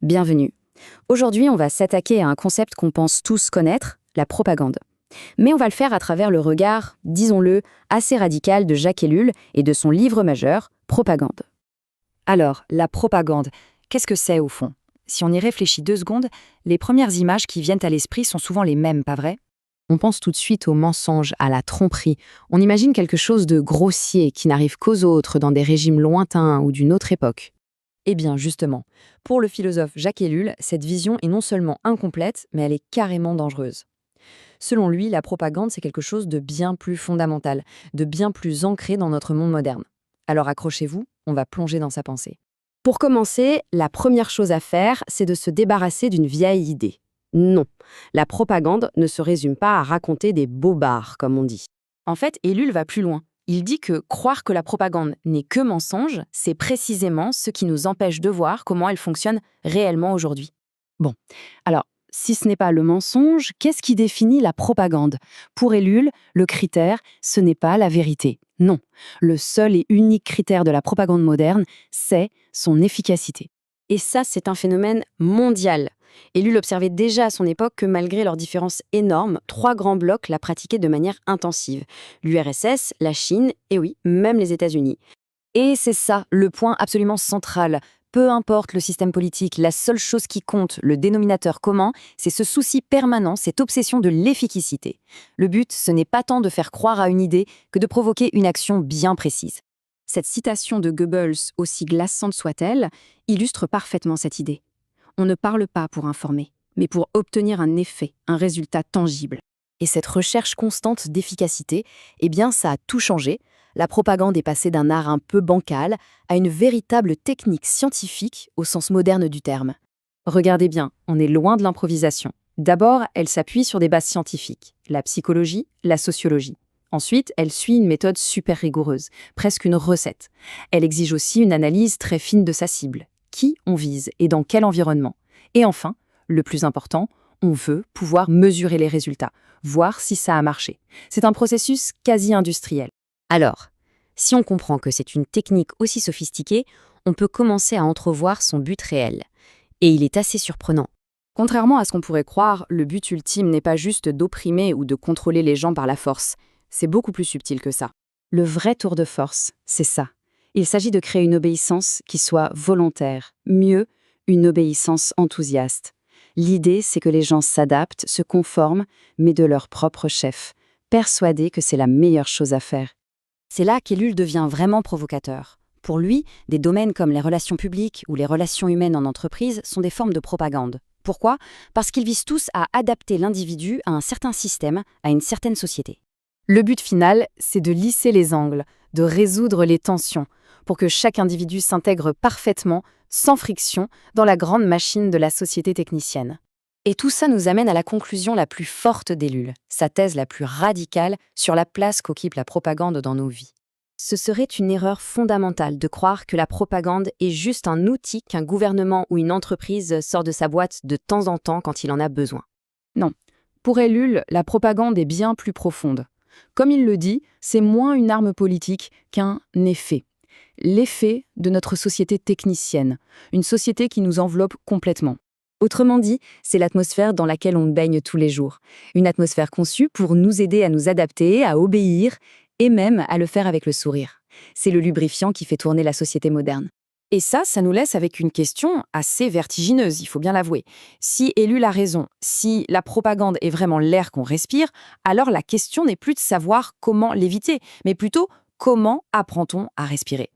Bienvenue. Aujourd'hui, on va s'attaquer à un concept qu'on pense tous connaître, la propagande. Mais on va le faire à travers le regard, disons-le, assez radical de Jacques Ellul et de son livre majeur, Propagande. Alors, la propagande, qu'est-ce que c'est au fond? Si on y réfléchit 2 secondes, les premières images qui viennent à l'esprit sont souvent les mêmes, pas vrai? On pense tout de suite au mensonge, à la tromperie. On imagine quelque chose de grossier qui n'arrive qu'aux autres dans des régimes lointains ou d'une autre époque. Eh bien, justement, pour le philosophe Jacques Ellul, cette vision est non seulement incomplète, mais elle est carrément dangereuse. Selon lui, la propagande, c'est quelque chose de bien plus fondamental, de bien plus ancré dans notre monde moderne. Alors accrochez-vous, on va plonger dans sa pensée. Pour commencer, la première chose à faire, c'est de se débarrasser d'une vieille idée. Non, la propagande ne se résume pas à raconter des bobards, comme on dit. En fait, Ellul va plus loin. Il dit que croire que la propagande n'est que mensonge, c'est précisément ce qui nous empêche de voir comment elle fonctionne réellement aujourd'hui. Bon, alors, si ce n'est pas le mensonge, qu'est-ce qui définit la propagande? Pour Ellul, le critère, ce n'est pas la vérité. Non, le seul et unique critère de la propagande moderne, c'est son efficacité. Et ça, c'est un phénomène mondial. Ellul observait déjà à son époque que malgré leurs différences énormes, 3 grands blocs la pratiquaient de manière intensive. L'URSS, la Chine et oui, même les États-Unis. Et c'est ça, le point absolument central. Peu importe le système politique, la seule chose qui compte, le dénominateur commun, c'est ce souci permanent, cette obsession de l'efficacité. Le but, ce n'est pas tant de faire croire à une idée que de provoquer une action bien précise. Cette citation de Goebbels, aussi glaçante soit-elle, illustre parfaitement cette idée. On ne parle pas pour informer, mais pour obtenir un effet, un résultat tangible. Et cette recherche constante d'efficacité, eh bien, ça a tout changé. La propagande est passée d'un art un peu bancal à une véritable technique scientifique au sens moderne du terme. Regardez bien, on est loin de l'improvisation. D'abord, elle s'appuie sur des bases scientifiques, la psychologie, la sociologie. Ensuite, elle suit une méthode super rigoureuse, presque une recette. Elle exige aussi une analyse très fine de sa cible. Qui on vise et dans quel environnement? Et enfin, le plus important, on veut pouvoir mesurer les résultats, voir si ça a marché. C'est un processus quasi industriel. Alors, si on comprend que c'est une technique aussi sophistiquée, on peut commencer à entrevoir son but réel. Et il est assez surprenant. Contrairement à ce qu'on pourrait croire, le but ultime n'est pas juste d'opprimer ou de contrôler les gens par la force. C'est beaucoup plus subtil que ça. Le vrai tour de force, c'est ça. Il s'agit de créer une obéissance qui soit volontaire, mieux, une obéissance enthousiaste. L'idée, c'est que les gens s'adaptent, se conforment, mais de leur propre chef, persuadés que c'est la meilleure chose à faire. C'est là qu'Ellul devient vraiment provocateur. Pour lui, des domaines comme les relations publiques ou les relations humaines en entreprise sont des formes de propagande. Pourquoi? Parce qu'ils visent tous à adapter l'individu à un certain système, à une certaine société. Le but final, c'est de lisser les angles, de résoudre les tensions, pour que chaque individu s'intègre parfaitement, sans friction, dans la grande machine de la société technicienne. Et tout ça nous amène à la conclusion la plus forte d'Ellul, sa thèse la plus radicale sur la place qu'occupe la propagande dans nos vies. Ce serait une erreur fondamentale de croire que la propagande est juste un outil qu'un gouvernement ou une entreprise sort de sa boîte de temps en temps quand il en a besoin. Non, pour Ellul, la propagande est bien plus profonde. Comme il le dit, c'est moins une arme politique qu'un effet. L'effet de notre société technicienne, une société qui nous enveloppe complètement. Autrement dit, c'est l'atmosphère dans laquelle on baigne tous les jours. Une atmosphère conçue pour nous aider à nous adapter, à obéir, et même à le faire avec le sourire. C'est le lubrifiant qui fait tourner la société moderne. Et ça nous laisse avec une question assez vertigineuse, il faut bien l'avouer. Si Ellul a raison, si la propagande est vraiment l'air qu'on respire, alors la question n'est plus de savoir comment l'éviter, mais plutôt comment apprend-on à respirer.